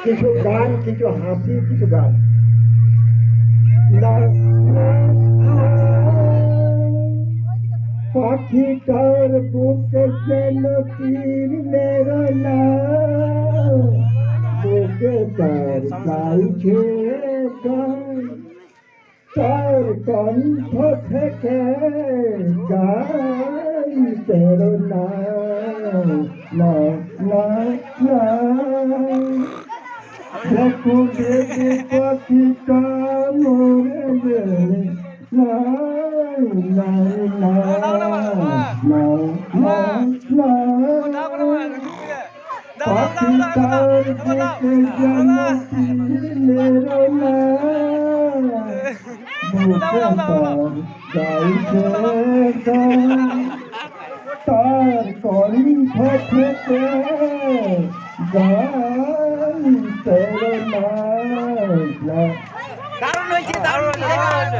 কিছু গান, কিছু হাসি, কিছু গান। পাখিটার বুকে যেন তীর মেরো না, বুকে তার গাইছে গান, তার কণ্ঠ থেকে গান তেরো না না না না। দেখো দেখো পাখিটা মরে গেলে না না না না না না। পাখিটার বুকে যেন মেরো না, বুকে তার গাইছে গান, তার কণ্ঠ থেকে গান তেরো না। দারুণ হয়েছে, দারুণ হয়েছে।